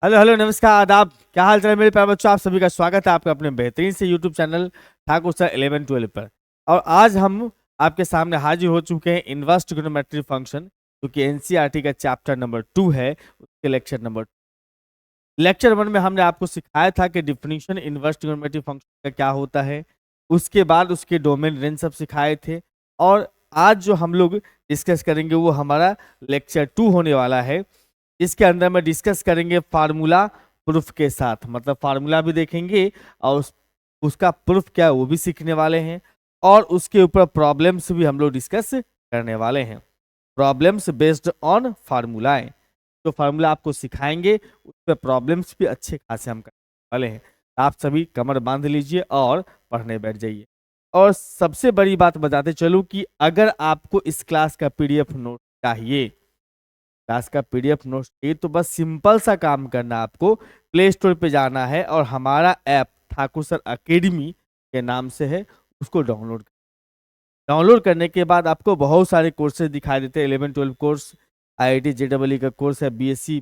Hello hello नमस्कार आदाब। क्या हाल चाल है मेरे प्यारे बच्चों। आप सभी का स्वागत है आपके अपने बेहतरीन से यूट्यूब चैनल ठाकुर सर 11-12 पर। और आज हम आपके सामने हाजिर हो चुके हैं इनवर्स ट्रिग्नोमेट्री फंक्शन, जो कि एनसीईआरटी का चैप्टर नंबर 2 है, उसके लेक्चर 1 में हमने आपको सिखाया था कि डिफिनीशन इनवर्स ट्रिग्नोमेट्री फंक्शन का क्या होता है। उसके बाद उसके डोमेन रेंज सब सिखाए थे। और आज जो हम लोग डिस्कस करेंगे वो हमारा लेक्चर 2 होने वाला है। इसके अंदर में डिस्कस करेंगे फार्मूला प्रूफ के साथ, मतलब फार्मूला भी देखेंगे और उसका प्रूफ क्या है वो भी सीखने वाले हैं। और उसके ऊपर प्रॉब्लम्स भी हम लोग डिस्कस करने वाले हैं, प्रॉब्लम्स बेस्ड ऑन फार्मूलाएं। जो फार्मूला आपको सिखाएंगे उस पर प्रॉब्लम्स भी अच्छे खासे हम करने वाले हैं। आप सभी कमर बांध लीजिए और पढ़ने बैठ जाइए। और सबसे बड़ी बात बताते चलूं कि अगर आपको इस क्लास का पीडीएफ नोट चाहिए, क्लास का पीडीएफ नोट्स चाहिए, तो बस सिंपल सा काम करना, आपको प्ले स्टोर पे जाना है और हमारा ऐप ठाकुर सर अकेडमी के नाम से है, उसको डाउनलोड करने के बाद आपको बहुत सारे कोर्सेज दिखाई देते हैं। 11-12 कोर्स, आईआईटी जेईई का कोर्स है, बीएससी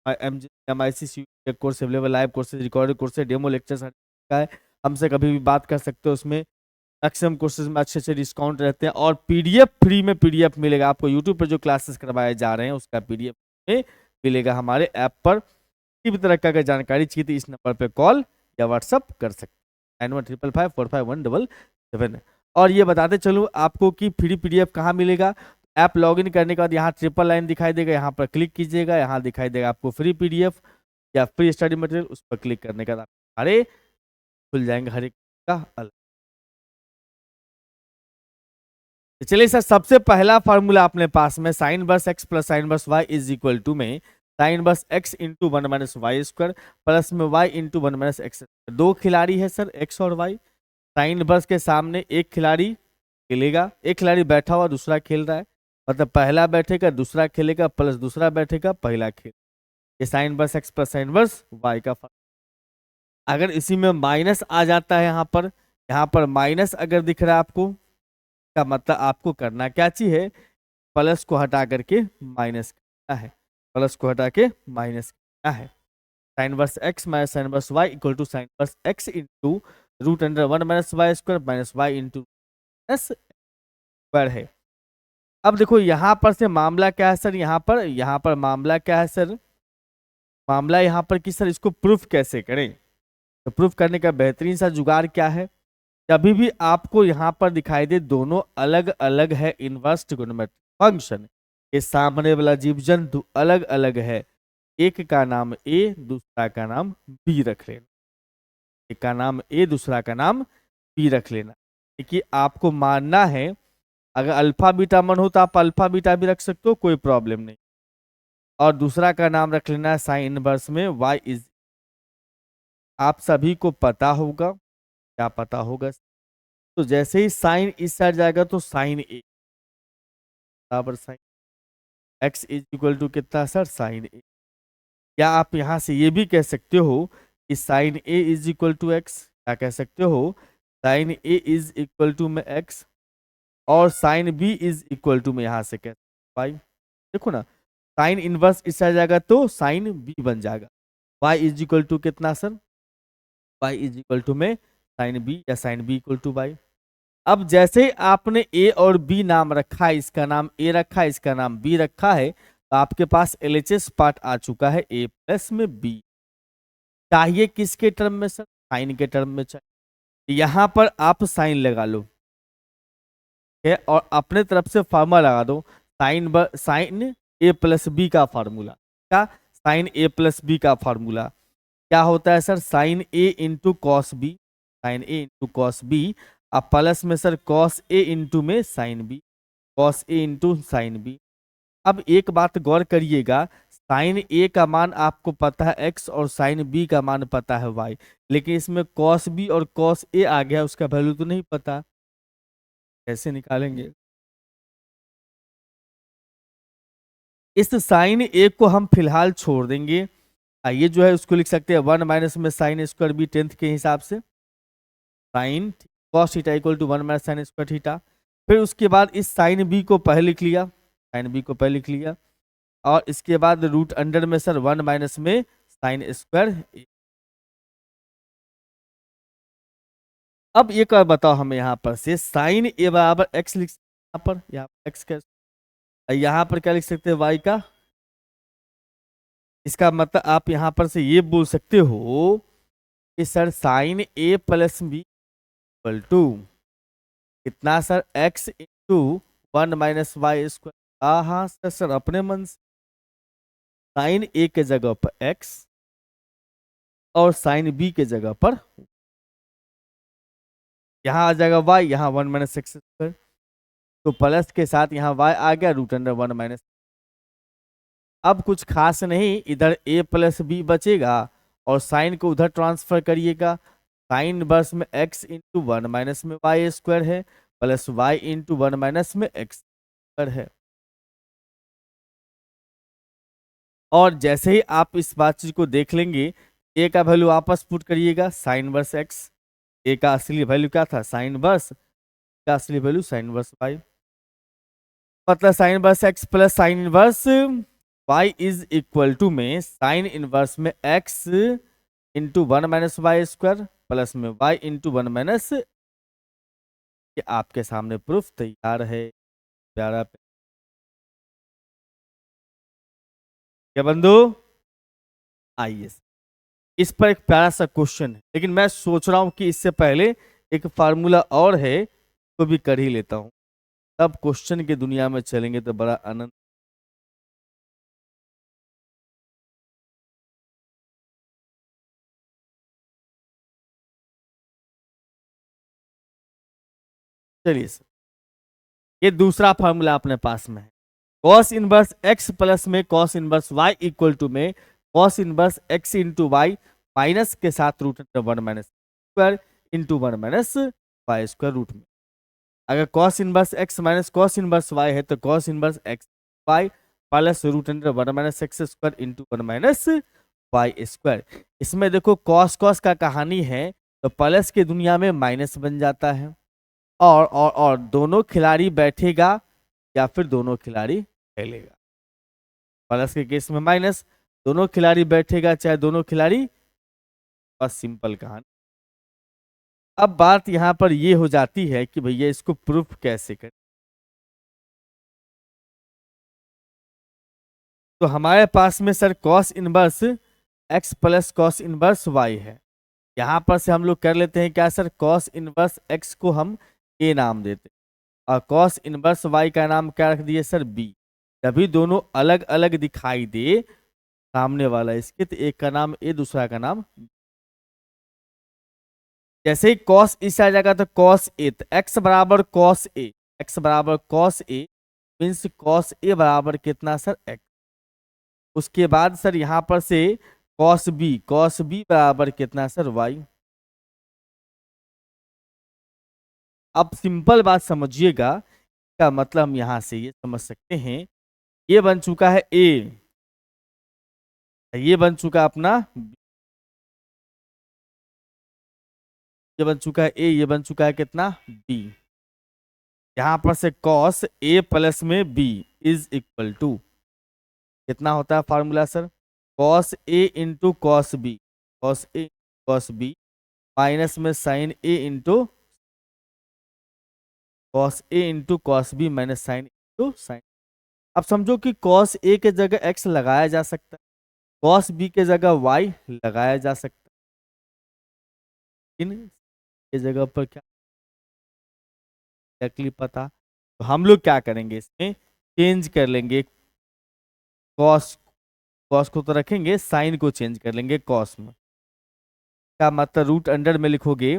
एमआईसी का course available, live courses, recorded courses, demo lecture का है। हमसे कभी भी बात कर सकते हो। उसमें मैक्सिमम कोर्सेज में अच्छे अच्छे डिस्काउंट रहते हैं और पीडीएफ फ्री में पीडीएफ मिलेगा आपको। यूट्यूब पर जो क्लासेस करवाए जा रहे हैं उसका पीडीएफ में मिलेगा हमारे ऐप पर। किसी भी तरह का अगर जानकारी चाहिए तो इस नंबर पर कॉल या व्हाट्सअप कर सकते हैं, 9155455177। और ये बताते चलूँ आपको कि फ्री पीडीएफ कहाँ मिलेगा। ऐप लॉगिन करने के बाद यहाँ ट्रिपल लाइन दिखाई देगा, यहाँ पर क्लिक कीजिएगा, यहाँ दिखाई देगा आपको फ्री पीडीएफ या फ्री स्टडी मटेरियल। उस पर क्लिक करने के बाद हरे खुल जाएंगे, हर एक का अलग। तो चलिए सर, सबसे पहला फॉर्मूला अपने पास में sine inverse x plus sine inverse y is equal to में sine inverse x into 1-y² plus में y इंटू 1-x। दो खिलाड़ी है सर, एक्स और वाई। साइन वर्स के सामने एक खिलाड़ी खेलेगा, एक खिलाड़ी बैठा हुआ दूसरा खेल रहा है, मतलब पहला बैठेगा दूसरा खेलेगा प्लस दूसरा बैठेगा पहला खेल। ये sine inverse x plus sine inverse y का फॉर्मूला। अगर इसी में माइनस आ जाता है, यहाँ पर माइनस अगर दिख रहा है आपको, का मतलब आपको करना क्या चाहिए, प्लस को हटा करके माइनस करना है, प्लस को हटा के माइनस करना है। Sine inverse x minus sine inverse y equal to sine inverse x into root under 1-y² minus y into s square है। अब देखो यहाँ पर से मामला क्या है सर, यहाँ पर मामला क्या है सर, मामला यहाँ पर कि सर इसको प्रूफ कैसे करें। तो प्रूफ करने का बेहतरीन सा जुगाड़ क्या है, कभी भी आपको यहाँ पर दिखाई दे दोनों अलग अलग है इनवर्स ट्रिगोनोमेट्रिक फंक्शन, ये सामने वाला जीव जंतु अलग अलग है, एक का नाम ए दूसरा का नाम बी रख लेना, एक का नाम ए दूसरा का नाम बी रख लेना। देखिए आपको मानना है, अगर अल्फा बीटा मन हो तो आप अल्फा बीटा भी रख सकते हो, कोई प्रॉब्लम नहीं। और दूसरा का नाम रख लेना है साइन इनवर्स में y इज, आप सभी को पता होगा, क्या पता होगा, तो जैसे ही साइन इस साइड जाएगा तो साइन ए बराबर sine x is equal to कितना सर, साइन ए। या आप यहां से ये भी कह सकते हो कि sine A is equal to x, क्या कह सकते हो, sine A is equal to में एक्स और sine B is equal to में यहां से कह वाई। देखो ना, साइन इनवर्स इस साइड जाएगा तो साइन बी बन जाएगा। वाई इज इक्वल टू कितना sir, y is equal to में साइन बी या sine B equal to y. अब जैसे ही आपने ए और बी नाम रखा है, इसका नाम ए रखा है इसका नाम बी रखा है, तो आपके पास एलएचएस पार्ट आ चुका है ए प्लस में बी। चाहिए किसके टर्म में सर, साइन के टर्म में चाहिए। यहां पर आप साइन लगा लो, ठीक है, और अपने तरफ से फार्मूला लगा दो, साइन ए प्लस बी का फार्मूला। क्या, साइन ए प्लस बी का फार्मूला क्या होता है sir, sine a into cos B, sign a into cos B, अब प्लस में सर कॉस ए इंटू में sine B, cos a into sine B. अब एक बात गौर करिएगा, साइन ए का मान आपको पता है एक्स और साइन बी का मान पता है वाई, लेकिन इसमें कॉस बी और कॉस ए आ गया, उसका वैल्यू तो नहीं पता, कैसे निकालेंगे। इस साइन ए को हम फिलहाल छोड़ देंगे, ये जो है उसको लिख सकते हैं 1 माइनस में साइन स्क्वायर बी 10th के हिसाब से, sine cos theta equal to 1 minus sine square theta. फिर उसके बाद इस साइन बी को पहले लिख लिया, साइन बी को पहले लिख लिया, और इसके बाद रूट अंडर में सर 1 माइनस में साइन स्क्वायर। अब एक और बताओ हमें यहाँ पर से साइन ए बराबर एक्स लिख सकते हैं, यहाँ पर एक्स का, यहाँ पर क्या लिख सकते हैं वाई का। इसका मतलब आप यहाँ पर से ये बोल सकते हो कि sir sine a plus b equal to कितना sir, x into 1 minus y square. हाँ सर, सर अपने मन से साइन ए के जगह पर एक्स और साइन बी के जगह पर यहाँ आ जाएगा वाई, यहाँ 1 माइनस एक्स स्क्वायर, तो प्लस के साथ यहाँ वाई आ गया रूट अंडर 1 माइनस। अब कुछ खास नहीं, इधर ए प्लस बी बचेगा और साइन को उधर ट्रांसफर करिएगा। साइन इनवर्स में एक्स इंटू 1 माइनस में वाई स्क्वायर है प्लस वाई इंटू 1 माइनस में एक्स स्क्वायर है। और जैसे ही आप इस बात चीज को देख लेंगे, ए का वैल्यू वापस पुट करिएगा साइन वर्स एक्स, ए का असली वैल्यू क्या था साइन वर्स, का असली वैल्यू साइन वर्स वाई, मतलब sine inverse x plus sine inverse y is equal to में साइन इनवर्स में x into 1 minus y square plus में वाई इंटू 1 माइनस। ये आपके सामने प्रूफ तैयार है प्यारा। क्या बंधु, आइए इस पर एक प्यारा सा क्वेश्चन है, लेकिन मैं सोच रहा हूं कि इससे पहले एक फार्मूला और है तो भी कर ही लेता हूं, तब क्वेश्चन की दुनिया में चलेंगे तो बड़ा आनंद। चलिए सर, ये दूसरा फार्मूला अपने पास में है, कॉस इनवर्स एक्स प्लस में cos inverse y equal to में cos inverse x into y minus के साथ root under 1 minus square into 1 minus y square root में। अगर cos inverse x minus cos inverse y है तो cos inverse x y plus root under 1 minus x square into 1 minus y square. इसमें देखो cos cos का कहानी है, तो प्लस की दुनिया में माइनस बन जाता है, और दोनों खिलाड़ी बैठेगा या फिर दोनों खिलाड़ी खेलेगा। प्लस के केस में माइनस, दोनों खिलाड़ी बैठेगा चाहे दोनों खिलाड़ी, बस सिंपल कहानी। अब बात यहां पर ये हो जाती है कि भैया इसको प्रूफ कैसे करें। तो हमारे पास में sir cos inverse x plus cos inverse y है, यहां पर से हम लोग कर लेते हैं क्या सर, कॉस इनवर्स एक्स को हम ए नाम देते हैं और कॉस इनवर्स वाई का नाम क्या रख दिए सर बी। तभी दोनों अलग अलग दिखाई दे सामने वाला इसके, तो एक का नाम ए दूसरा का नाम B। जैसे ही कॉस इस आ जाएगा तो कॉस ए, तो एक्स बराबर कॉस ए, एक्स बराबर cos A means cos A बराबर कितना सर एक्स। उसके बाद सर यहां पर से कॉस बी बराबर कितना सर वाई। अब सिंपल बात समझिएगा, का मतलब हम यहां से ये समझ सकते हैं, ये बन चुका है ए, ये बन चुका अपना B, ये बन चुका है ए, ये बन चुका है कितना बी। यहां पर से कॉस ए प्लस में बी इज इक्वल टू कितना होता है formula sir, cos a into cos b, cos a cos b minus में sine a into cos a into cos b minus sine into sine. अब समझो कि cos A के जगह एक्स लगाया जा सकता है, कॉस बी के जगह वाई लगाया जा सकता है, इन के जगह पर क्या एक्चुअली पता। तो हम लोग क्या करेंगे, इसमें चेंज कर लेंगे, कॉस कॉस को तो रखेंगे, साइन को चेंज कर लेंगे कॉस में। क्या मतलब रूट अंडर में लिखोगे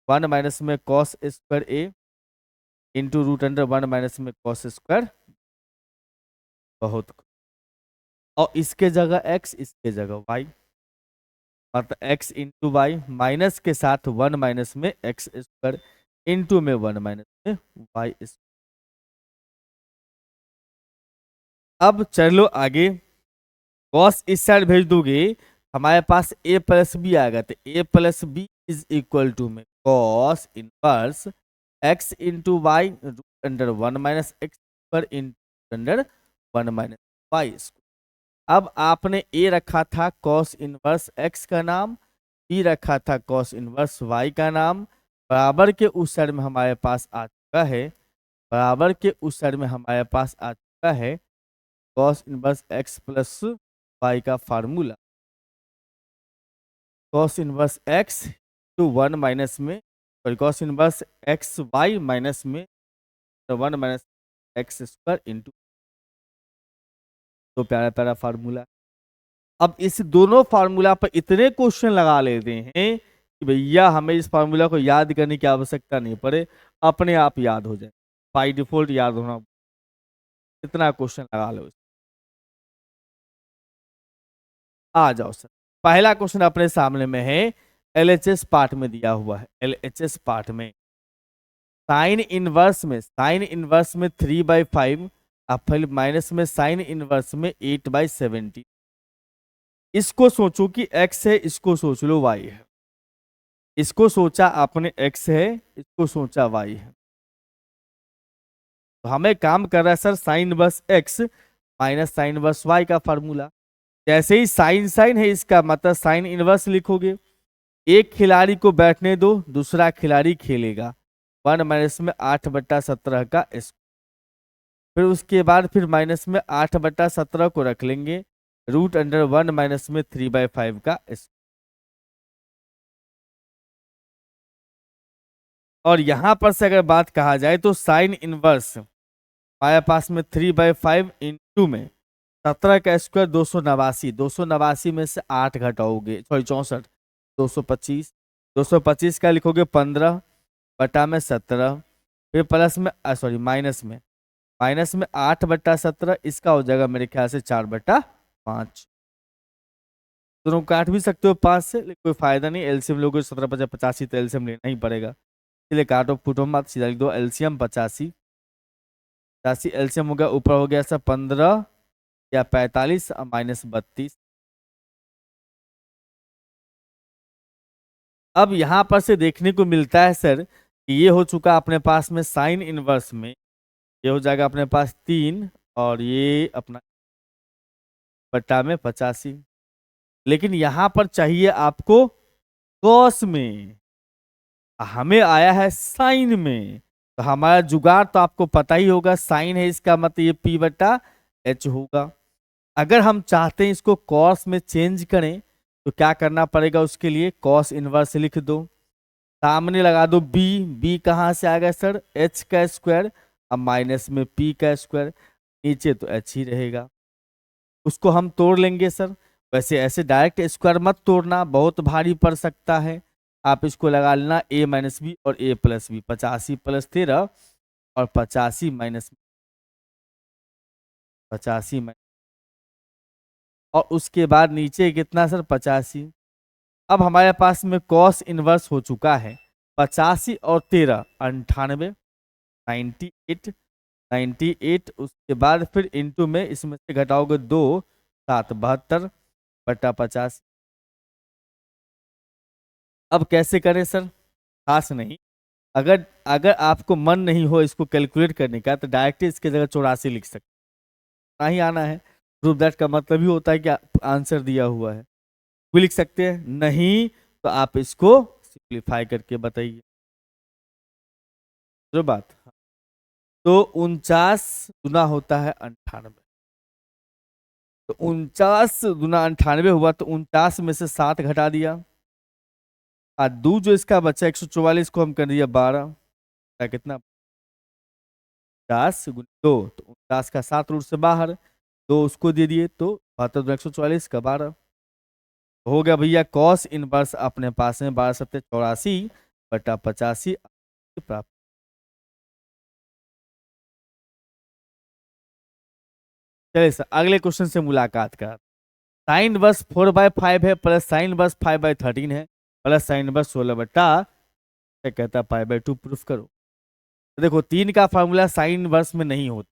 1 माइनस में कॉस स्क्वायर ए इंटू रूट अंडर 1 माइनस में कॉस स्क्वायर, बहुत। और इसके जगह एक्स, इसके जगह वाई, मतलब एक्स इंटू वाई माइनस के साथ 1 माइनस में एक्स स्क्वायर इंटू में 1 माइनस में वाई स्क्वायर। अब चलो आगे, कॉस इस साइड भेज दोगे, हमारे पास ए प्लस बी आएगा, तो a plus b is equal to में cos inverse x into y root under 1 minus x पर into under 1 minus y square. अब आपने ए रखा था कॉस इनवर्स एक्स का नाम, बी रखा था कॉस इनवर्स वाई का नाम, बराबर के उस साइड में हमारे पास आ चुका है, बराबर के उस साइड में हमारे पास आ चुका है cos inverse x plus y का formula. Cos inverse x to 1 minus में, sorry cos inverse x y minus में 1 माइनस एक्स स्क्वायर इंटू, तो प्यारा प्यारा फार्मूला। अब इस दोनों फार्मूला पर इतने क्वेश्चन लगा लेते हैं कि भैया हमें इस फार्मूला को याद करने की आवश्यकता नहीं पड़े, अपने आप याद हो जाए, बाई डिफॉल्ट याद होना, इतना क्वेश्चन लगा लो। आ जाओ सर, पहला क्वेश्चन अपने सामने में है, एलएचएस पार्ट में दिया हुआ है, एलएचएस पार्ट में साइन इनवर्स में, साइन इनवर्स में 3/5, अब फिर माइनस में साइन इनवर्स में 8/70। इसको सोचो कि x है, इसको सोच लो y है, इसको सोचा आपने x है, इसको सोचा y है, तो हमें काम कर रहा है sir sine inverse x minus sine inverse y का फार्मूला। जैसे ही साइन साइन है, इसका मतलब साइन इनवर्स लिखोगे, एक खिलाड़ी को बैठने दो, दूसरा खिलाड़ी खेलेगा, 1 माइनस में 8/17 का स्क्वायर, फिर उसके बाद फिर माइनस में 8/17 को रख लेंगे, रूट अंडर 1 माइनस में 3/5 का स्क्वायर। और यहां पर से अगर बात कहा जाए तो साइन इनवर्स हमारे पास में 3/5 इंटू में 17 का स्क्वायर 289, 289 में से 8 घटाओगे, सॉरी 64, 225, 225 का लिखोगे 15 बटा में 17, फिर प्लस में सॉरी माइनस में 8/17, इसका हो जाएगा मेरे ख्याल से 4/5। दोनों काट भी सकते हो 5 से, लेकिन कोई फायदा नहीं, एलसीएम लोगे 17×5 = 85, तो एलसीएम लेना ही पड़ेगा, इसलिए काटो फुटो मत, सीधा लिख दो एलसीएम 85, 85 एलसीएम हो गया, ऊपर हो गया सर 15 या 45 माइनस 32। अब यहां पर से देखने को मिलता है सर कि ये हो चुका अपने पास में साइन इनवर्स में, ये हो जाएगा अपने पास 3 और ये अपना बट्टा में 85, लेकिन यहां पर चाहिए आपको कॉस में, हमें आया है साइन में, तो हमारा जुगाड़ तो आपको पता ही होगा, साइन है इसका मतलब ये p/h होगा। अगर हम चाहते हैं इसको कॉस में चेंज करें तो क्या करना पड़ेगा, उसके लिए कॉस इनवर्स लिख दो, सामने लगा दो b, b कहाँ से आ गया सर, h का स्क्वायर, अब माइनस में p का स्क्वायर, नीचे तो h ही रहेगा, उसको हम तोड़ लेंगे सर। वैसे ऐसे डायरेक्ट स्क्वायर मत तोड़ना, बहुत भारी पड़ सकता है, आप इसको लगा लेना a माइनस बी और a प्लस बी, 85 + 13 और 85 माइनस 85 और उसके बाद नीचे कितना सर 85। अब हमारे पास में कॉस इनवर्स हो चुका है 85 और 13 98, 98, 98, उसके बाद फिर इंटू में इसमें से घटाओगे 2, 7 72 बटा 50। अब कैसे करें सर, खास नहीं, अगर अगर आपको मन नहीं हो इसको कैलकुलेट करने का तो डायरेक्ट इसके जगह 84 लिख सकते, ना ही आना है, प्रूफ दैट का मतलब ही होता है कि आंसर दिया हुआ है, भी लिख सकते हैं, नहीं तो आप इसको सिंप्लीफाई करके बताइए जो बात। तो 49 गुना होता है 98, तो 49 गुना 98 हुआ, तो 49 में से 7 घटा दिया, और दो जो इसका बचा 144 को हम कर दिया 12, कितना 10 गुना 2, तो 49 का 7 रूट से बाहर, 2 उसको दे दिए, तो 72 144 का 12 हो गया भैया। कॉस इनवर्स अपने पास में 12 7 84 बटा 85 प्राप्त। चलिए सर अगले क्वेश्चन से मुलाकात कर, साइन वर्स 4/5 है, प्लस साइन वर्स 5/13 है, प्लस साइन वर्स 16 क्या कहता है π/2 प्रूफ करो। तो देखो 3 का फार्मूला साइन वर्स में नहीं होता,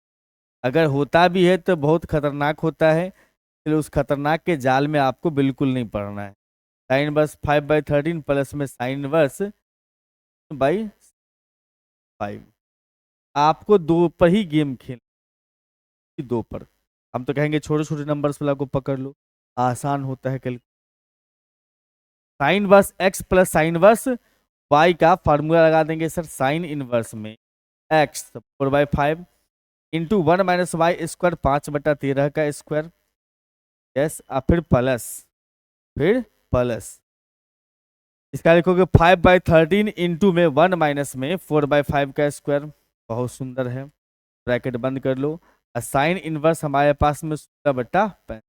अगर होता भी है तो बहुत खतरनाक होता है, इसलिए उस खतरनाक के जाल में आपको बिल्कुल नहीं पड़ना है। साइन वर्स 5/13 प्लस में साइन वर्स बाई 5, आपको 2 पर ही गेम खेल, 2 पर, हम तो कहेंगे छोटे छोटे नंबर्स वाला को पकड़ लो, आसान होता है calculate. Sine inverse x plus sine inverse y का फॉर्मूला लगा देंगे सर, साइन इनवर्स में एक्स 4/5 इंटू 1 - y² 5/13 का स्क्वायर, यस, और फिर प्लस इसका लिखोगे 5/13 इंटू में 1 माइनस में 4/5 का स्क्वायर, बहुत सुंदर है, ब्रैकेट बंद कर लो। और साइन इनवर्स हमारे पास में 16/5।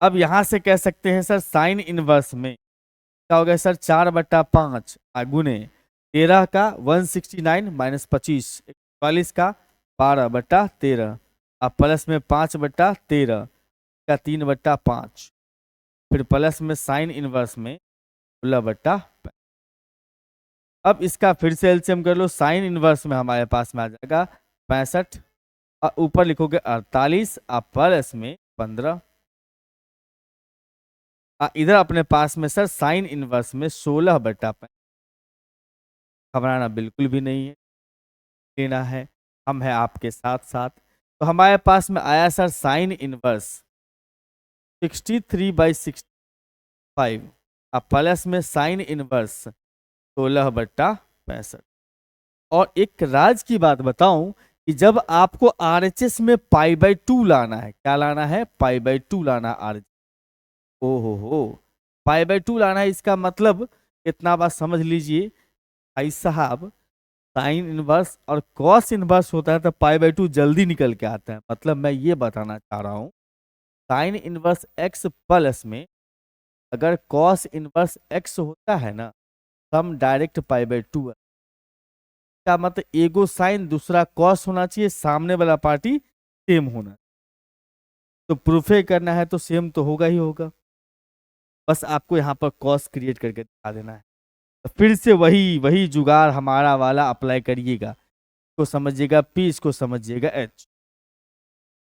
अब यहां से कह सकते हैं सर साइन इनवर्स में क्या हो गया सर, 4/5 गुने 13 का 169 माइनस 25 41 का 12/13 अब प्लस में 5/13 का 3/5 फिर प्लस में साइन इनवर्स में 16/5। अब इसका फिर से एलसीएम कर लो, साइन इनवर्स में हमारे पास में आ जाएगा 65 और ऊपर लिखोगे 48 और प्लस में 15। इधर अपने पास में सर साइन इनवर्स में 16/5। घबराना बिल्कुल भी नहीं है, लेना है, हम है आपके साथ साथ। तो हमारे पास में आया सर साइन इनवर्स 63/65 अब प्लस में साइन इनवर्स 16/65। और एक राज की बात बताऊं कि जब आपको आरएचएस में π/2 लाना है, क्या लाना है, π/2 लाना आर, हो π/2 लाना है, इसका मतलब इतना बात समझ लीजिए भाई साहब, साइन इनवर्स और कॉस इनवर्स होता है तो π/2 जल्दी निकल के आता है। मतलब मैं ये बताना चाह रहा हूं, साइन इनवर्स एक्स प्लस में अगर कॉस इनवर्स एक्स होता है ना, हम डायरेक्ट π/2 का मतलब एगो साइन दूसरा कॉस होना चाहिए, सामने वाला पार्टी सेम होना। तो प्रूफे करना है तो सेम तो होगा ही होगा, बस आपको यहाँ पर कॉस क्रिएट करके दिखा देना है। तो फिर से वही वही जुगाड़ हमारा वाला अप्लाई करिएगा, इसको समझिएगा P, इसको समझिएगा H।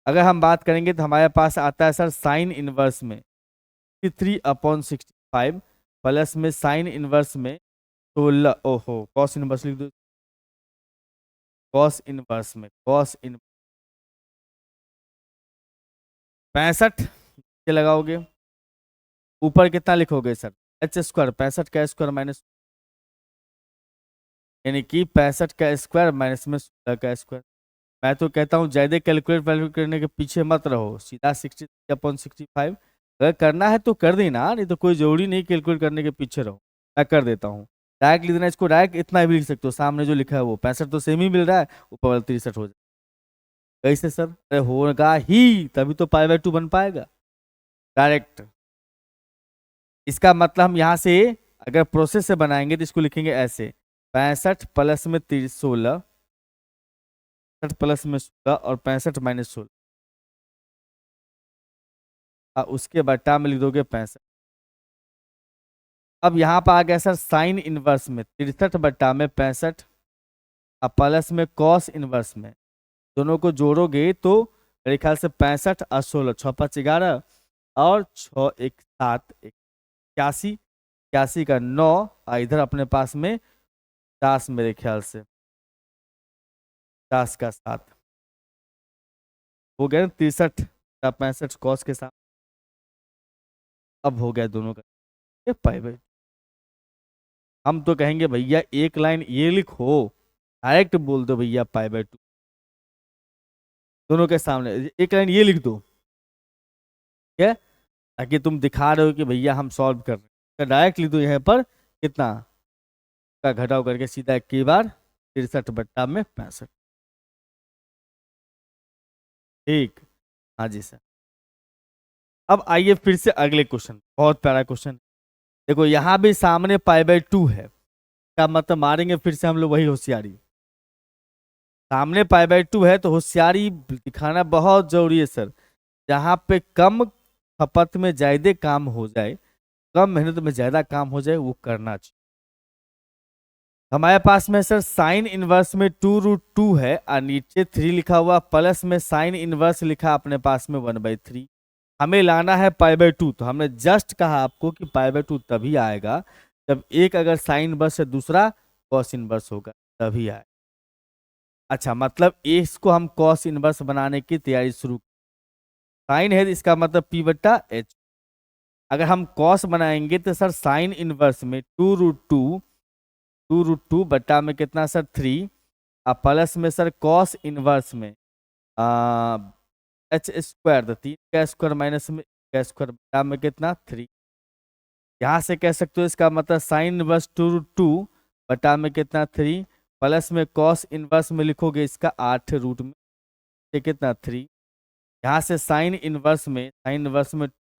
अगर हम बात करेंगे तो हमारे पास आता है सर साइन इनवर्स में 3/65 प्लस में साइन इनवर्स में 16, ओहो कॉस इनवर्स लिख दो, कॉस इनवर्स में कॉस इन 65 के लगाओगे, ऊपर कितना लिखोगे सर, H स्क्वायर 65 का स्क्वायर माइनस, यानी कि 65 का स्क्वायर माइनस में 16 का स्क्वायर। मैं तो कहता हूँ ज्यादा कैलकुलेट करने के पीछे मत रहो, सीधा 63/65 अगर करना है तो कर देना, नहीं तो कोई जरूरी नहीं कैलकुलेट करने के पीछे रहो। मैं कर देता हूँ, डायरेक्ट लिख देना, इसको डायरेक्ट इतना भी लिख सकते हो, सामने जो लिखा है वो 65 तो सेम ही मिल रहा है, ऊपर वाला 63 हो जाए। कैसे सर, अरे होगा ही तभी तो π/2 बन पाएगा डायरेक्ट। इसका मतलब हम यहाँ से अगर प्रोसेस से बनाएंगे तो इसको लिखेंगे ऐसे, 65 प्लस में 16 प्लस में 16 और 65 माइनस 16, उसके बट्टा में लिख दोगे 65। अब यहाँ पर आ गया सर साइन इनवर्स में 63/65 और प्लस में कॉस इनवर्स में, दोनों को जोड़ोगे तो मेरे ख्याल से 65 और 16 6 5 11 और 6 1 7 81, 81 का 9 और इधर अपने पास में 50 मेरे ख्याल से 50 का 7 हो गया 63 का 65 कॉस के साथ। अब हो गया दोनों का ये π/2। हम तो कहेंगे भैया एक लाइन ये लिखो, डायरेक्ट बोल दो भैया π/2, दोनों के सामने एक लाइन ये लिख दो, ठीक है, ताकि तुम दिखा रहे हो कि भैया हम सॉल्व कर रहे हैं। तो डायरेक्ट लिख दो यहाँ पर कितना का घटाव करके सीधा एक बार 63/65। ठीक, हाँ जी सर। अब आइए फिर से अगले क्वेश्चन, बहुत प्यारा क्वेश्चन। देखो यहाँ भी सामने π/2 है, क्या मतलब मारेंगे फिर से हम लोग वही होशियारी, सामने π/2 है तो होशियारी दिखाना बहुत जरूरी है सर। जहाँ पे कम खपत में ज्यादा काम हो जाए, कम मेहनत में ज्यादा काम हो जाए, वो करना चाहिए। हमारे पास में सर साइन इनवर्स में 2√2 है और नीचे 3 लिखा हुआ, प्लस में साइन इनवर्स लिखा अपने पास में 1/3। हमें लाना है π/2, तो हमने जस्ट कहा आपको कि π/2 तभी आएगा जब एक अगर साइन इनवर्स है दूसरा कॉस इनवर्स होगा, तभी आएगा। अच्छा, मतलब इसको हम कॉस इनवर्स बनाने की तैयारी शुरू। साइन है इसका मतलब पी बट्टा एच। अगर हम कॉस बनाएंगे तो सर साइन इनवर्स में 2√2 बट्टा में कितना सर 3, और प्लस में सर कॉस इनवर्स में एच स्क्वायर, तो 3 का स्क्वायर माइनस में का स्क्वायर बट्टा में कितना 3। यहाँ से कह सकते हो इसका मतलब साइन इनवर्स 2√2 बटा में कितना 3, प्लस में कॉस इनवर्स में लिखोगे इसका 8 रूट में ये कितना 3। यहाँ से साइन इनवर्स में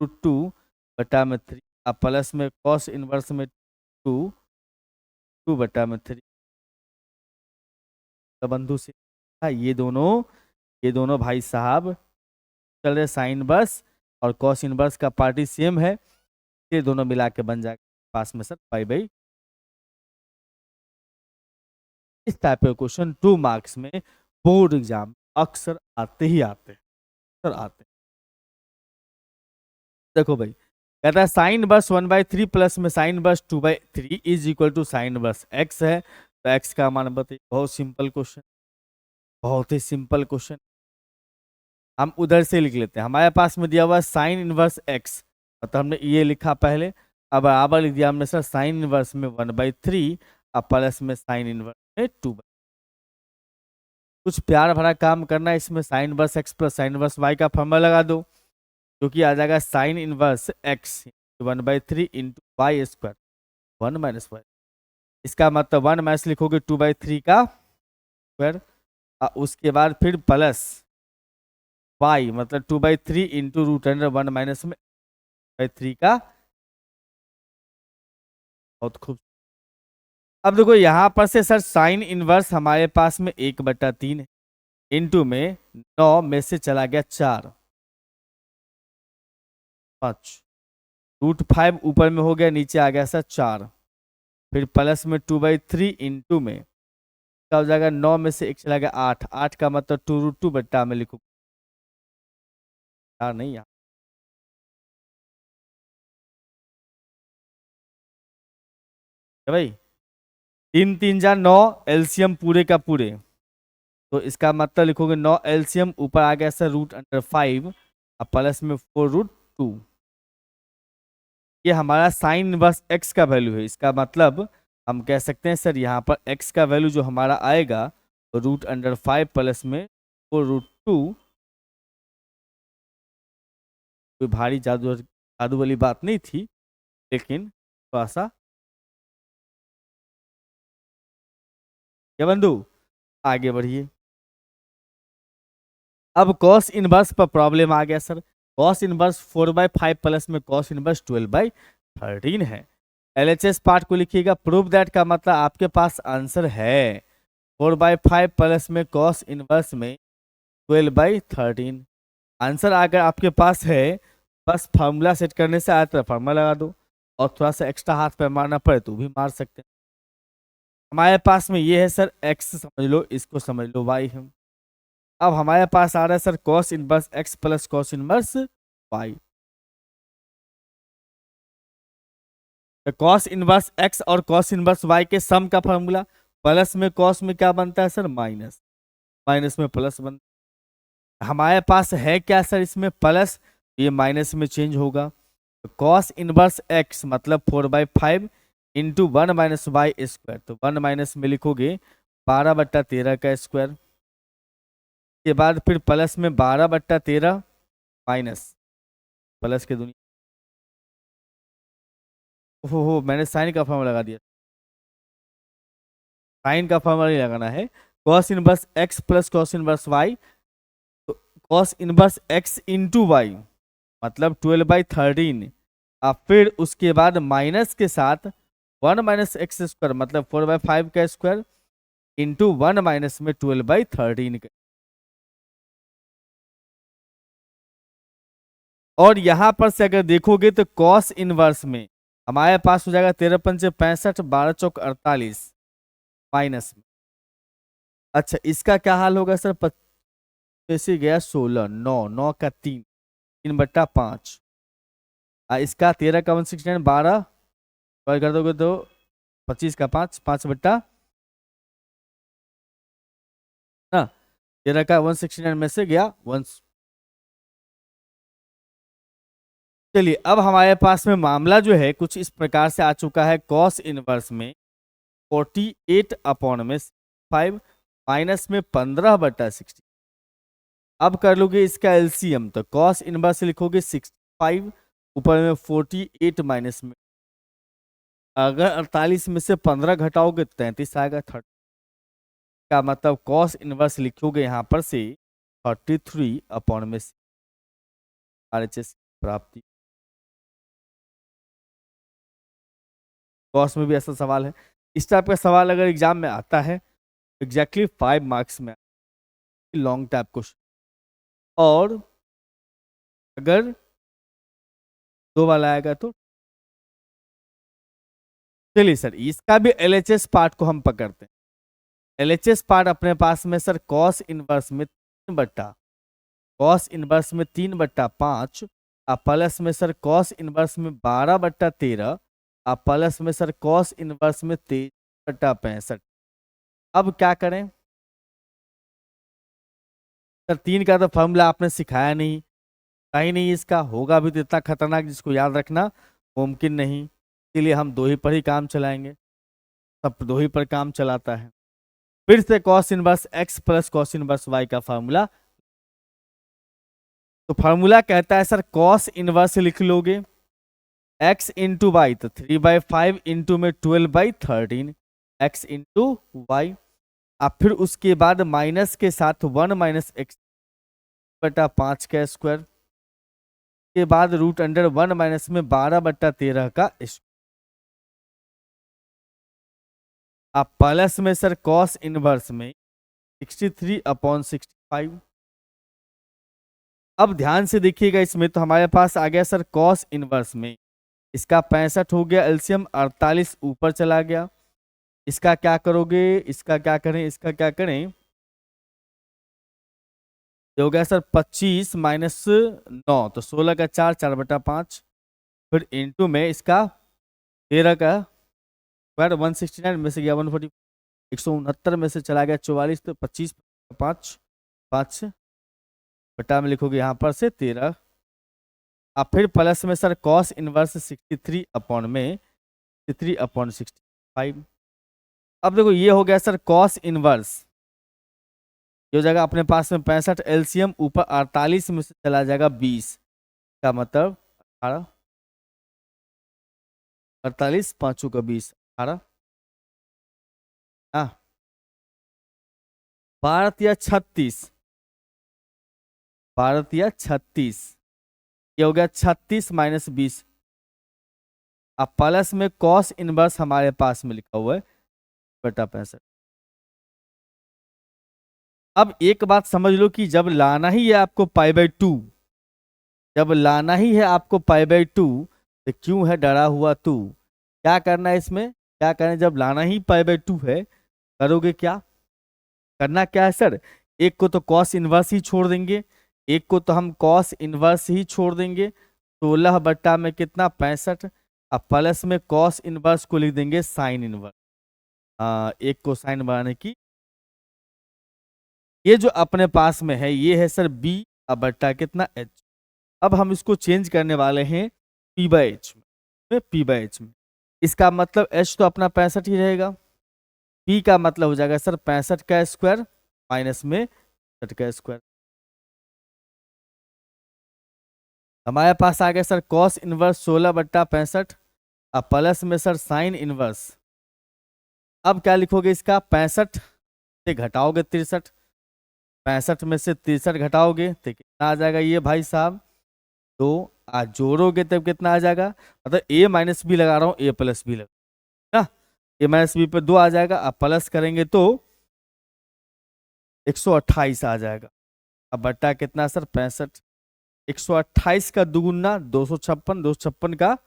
2 बटा में 3, और प्लस में कॉस इनवर्स में 2 बटा में 3। तो बंधु से हाँ, ये दोनों भाई साहब चल रहे साइन इनवर्स और कॉस इनवर्स का पार्टी सेम है, ये दोनों मिला के बन जाएगा पास में सर पाई बाई। इस टाइप के क्वेश्चन 2 मार्क्स में बोर्ड एग्जाम अक्सर आते ही आते हैं, अक्सर आते हैं। देखो भाई, कहता है साइन बस 1/3 प्लस में साइन बस 2/3 इज इक्वल टू साइन बस एक्स है, तो एक्स का मान बताइए। बहुत सिंपल क्वेश्चन, बहुत ही सिंपल क्वेश्चन। हम उधर से लिख लेते हैं, हमारे पास में दिया हुआ है साइन इनवर्स एक्स, तो हमने ये लिखा पहले। अब बराबर लिख दिया हमने सर साइन इनवर्स में 1/3 और प्लस में साइन इनवर्स में 2। कुछ प्यार भरा काम करना है इसमें, sine inverse x plus sine inverse y का फॉर्मूला लगा दो, जो कि आ जाएगा sine inverse x 1/3 into y square 1 minus y. इसका मतलब 1 माइनस लिखोगे 2/3 का स्क्वायर, और उसके बाद फिर प्लस वाई मतलब 2/3 इंटू रूट अंडर 1 माइनस में 3 का। बहुत खूब। अब देखो यहाँ पर से सर साइन इनवर्स हमारे पास में 1/3 है, इंटू में 9 में से चला गया 4 5, √5 ऊपर में हो गया, नीचे आ गया सर 4, फिर प्लस में 2/3 इंटू में क्या हो जाएगा 9 में से 1 चला गया 8, 8 का मतलब 2√2 बट्टा में लिखो 4 नहीं, यहाँ भाई 3 3 जा 9 एलसीएम पूरे का पूरे, तो इसका मतलब लिखोगे 9 एलसीएम ऊपर आ गया सर √5 और प्लस में 4√2। ये हमारा साइन इनवर्स एक्स का वैल्यू है, इसका मतलब हम कह सकते हैं सर यहाँ पर एक्स का वैल्यू जो हमारा आएगा √5 प्लस में 4√2। कोई भारी जादू जादू वाली बात नहीं थी, लेकिन थोड़ा सा। क्या बंधु, आगे बढ़िए। अब कॉस इनवर्स पर प्रॉब्लम आ गया सर। कॉस इनवर्स 4/5 प्लस में कॉस इनवर्स 12/13 है। एलएचएस पार्ट को लिखिएगा, प्रूव दैट का मतलब आपके पास आंसर है 4/5 प्लस में कॉस इनवर्स में 12/13। आंसर अगर आपके पास है, बस फार्मूला सेट करने से आता है, फार्मूला लगा दो, और थोड़ा सा एक्स्ट्रा हाथ पे मारना पड़े तो भी मार सकते हैं। हमारे पास में ये है सर एक्स समझ लो, इसको समझ लो वाई है। अब हमारे पास आ रहा है sir cos inverse x plus cos inverse y. तो कॉस इनवर्स एक्स और कॉस इनवर्स वाई के सम का फॉर्मूला, प्लस में कॉस में क्या बनता है सर माइनस, माइनस में प्लस बनता है। हमारे पास है क्या सर इसमें प्लस, ये माइनस में चेंज होगा। तो कॉस इनवर्स एक्स मतलब 4/5 इंटू 1 माइनस वाई स्क्वायर, तो 1 माइनस में लिखोगे 12/13 का स्क्वायर, के बाद फिर प्लस में 12/13 माइनस प्लस के दुनिया। हो मैंने साइन का फॉर्मूला लगा दिया, साइन का फॉर्मूला नहीं लगाना है। Cos inverse x plus cos inverse y, तो cos inverse x into y मतलब 12/13, और फिर उसके बाद माइनस के साथ 1 माइनस एक्स स्क्वायर मतलब 4/5 का स्क्वायर इंटू 1 माइनस में 12/13 का। और यहां पर से अगर देखोगे तो कॉस इनवर्स में हमारे पास हो जाएगा 13 पंचे 65 12 चौक 48 माइनस में। अच्छा, इसका क्या हाल होगा सर, 25 गया 16, 9 9 का 3 3/5, इसका 13 का 169 12 कर दोगे तो 25 का 5 5 बट्टा 13 का 169 में से गया 1। चलिए अब हमारे पास में मामला जो है कुछ इस प्रकार से आ चुका है। कॉस इनवर्स में 48 अपॉन में 5 माइनस में 15/60। अब कर लोगे इसका एलसीएम, तो कॉस इनवर्स लिखोगे 65 ऊपर में 48 माइनस में, अगर 48 में से 15 घटाओगे 33 आएगा। 30 का मतलब कॉस इनवर्स लिखोगे यहाँ पर से 33 अपॉन में RHS प्राप्ति। कॉस में भी ऐसा सवाल है। इस टाइप का सवाल अगर एग्जाम में आता है एग्जैक्टली 5 मार्क्स में, लॉन्ग टाइप क्वेश्चन, और अगर 2 वाला आएगा तो चलिए सर इसका भी LHS पार्ट को हम पकड़ते हैं। LHS पार्ट अपने पास में सर कॉस इनवर्स में 3/5 प्लस में सर कॉस इनवर्स में 12/13 प्लस में सर कॉस इनवर्स में 23/65। अब क्या करें सर, 3 का तो फॉर्मूला आपने सिखाया नहीं, कहीं नहीं इसका होगा भी तो इतना खतरनाक जिसको याद रखना मुमकिन नहीं, इसलिए हम 2 ही पर ही काम चलाएंगे। सब 2 ही पर काम चलाता है। फिर से cos inverse x plus cos inverse y का फार्मूला, तो फार्मूला कहता है सर कॉस इनवर्स लिख लोगे x इंटू वाई, तो 3/5 इंटू में 12/13 x इंटू वाई। अब फिर उसके बाद माइनस के साथ 1 माइनस x बटा 5 का स्क्वायर के बाद रूट अंडर 1 माइनस में 12/13 का स्क्वायर। अब प्लस में सर कॉस इनवर्स में 63/65। अब ध्यान से देखिएगा इसमें, तो हमारे पास आ गया सर कॉस इनवर्स में इसका 65 हो गया, एलसीएम 48 ऊपर चला गया। इसका क्या करोगे, इसका क्या करें, इसका क्या करें, ये हो गया सर 25 माइनस 9, तो 16 का 4, 4/5, फिर इंटू में इसका 13 का स्क्वायर 169 में से गया 140, 169 में से चला गया 44, तो 25 5 5 बटा में लिखोगे यहाँ पर से 13। अब फिर प्लस में सर कॉस इनवर्स 63 अपॉन में 63/65। अब देखो ये हो गया सर कॉस इनवर्स, जो जगह अपने पास में 65, एलसीएम ऊपर 48 में से चला जाएगा 20 का मतलब 18, 48 5 का 20 18, हाँ 12 या 36, 12 या 36, ये हो गया 36 माइनस 20। अब प्लस में कॉस इनवर्स हमारे पास में लिखा हुआ है बटा 65। अब एक बात समझ लो कि जब लाना ही है आपको π/2, जब लाना ही है आपको π/2, तो क्यों है डरा हुआ तू, क्या करना है इसमें, क्या करना है, जब लाना ही π/2 है करोगे क्या, करना क्या है सर, एक को तो कॉस इनवर्स ही छोड़ देंगे, एक को तो हम कॉस इनवर्स ही छोड़ देंगे, 16 बट्टा में कितना 65, अब प्लस में कॉस इनवर्स को लिख देंगे साइन इनवर्स, एक को साइन बनाने की। ये जो अपने पास में है ये है सर b बट्टा कितना h। अब हम इसको चेंज करने वाले हैं p/h में, p/h में, इसका मतलब h तो अपना 65 ही रहेगा, p का मतलब हो जाएगा सर 65 का स्क्वायर माइनस में 60 का स्क्वायर। हमारे पास आ गया सर कॉस इनवर्स 16/65, अब प्लस में सर साइन इनवर्स। अब क्या लिखोगे, इसका 65 से घटाओगे 63, 65 में से 63 घटाओगे तो कितना आ जाएगा ये भाई साहब, तो आज जोड़ोगे तब कितना आ जाएगा, मतलब a माइनस बी लगा रहा हूँ, a प्लस बी लगा ना, a माइनस बी पे 2 आ जाएगा, अब प्लस करेंगे तो 128 आ जाएगा। अब बट्टा कितना सर 65, 128 का दुगुना 256, 256 का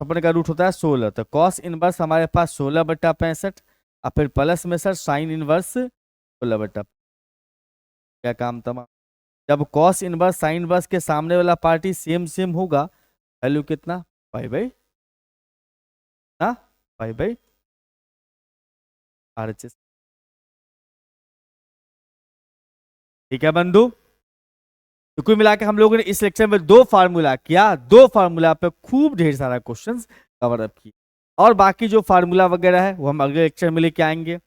56 का रूट होता है 16, तो कॉस इनवर्स हमारे पास 16/65, और फिर प्लस में सर साइन इनवर्स 16/, क्या काम तमाम। जब कॉस इनवर्स साइन इनवर्स के सामने वाला पार्टी सेम सेम होगा, वैल्यू कितना पाई/, ना पाई/, RHS। ठीक है बंधु। तो कुल मिलाकर हम लोगों ने इस लेक्चर में 2 फार्मूला किया, 2 फार्मूला पे खूब ढेर सारा क्वेश्चंस कवर अप किया, और बाकी जो फार्मूला वगैरह है वो हम अगले लेक्चर में लेके आएंगे।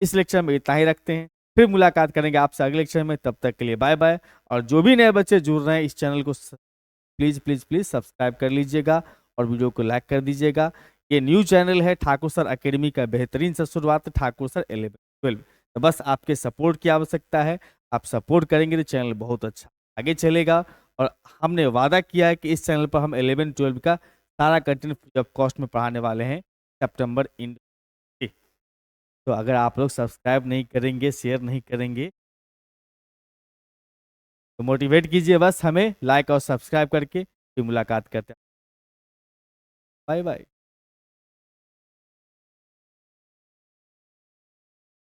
इस लेक्चर में इतना ही रखते हैं, फिर मुलाकात करेंगे आपसे अगले लेक्चर में। तब तक के लिए बाय बाय। और जो भी नए बच्चे जुड़ रहे हैं इस चैनल को प्लीज प्लीज प्लीज सब्सक्राइब कर लीजिएगा और वीडियो को लाइक कर दीजिएगा। ये न्यू चैनल है ठाकुर सर एकेडमी का, बेहतरीन से शुरुआत ठाकुर सर 11-12। तो बस आपके सपोर्ट की आवश्यकता है, आप सपोर्ट करेंगे तो चैनल बहुत अच्छा आगे चलेगा। और हमने वादा किया है कि इस चैनल पर हम 11-12 का सारा कंटेंट फ्री ऑफ कॉस्ट में पढ़ाने वाले हैं सितंबर इन। तो अगर आप लोग सब्सक्राइब नहीं करेंगे, शेयर नहीं करेंगे, तो मोटिवेट कीजिए बस हमें लाइक और सब्सक्राइब करके। फिर मुलाकात करते हैं। Bye bye.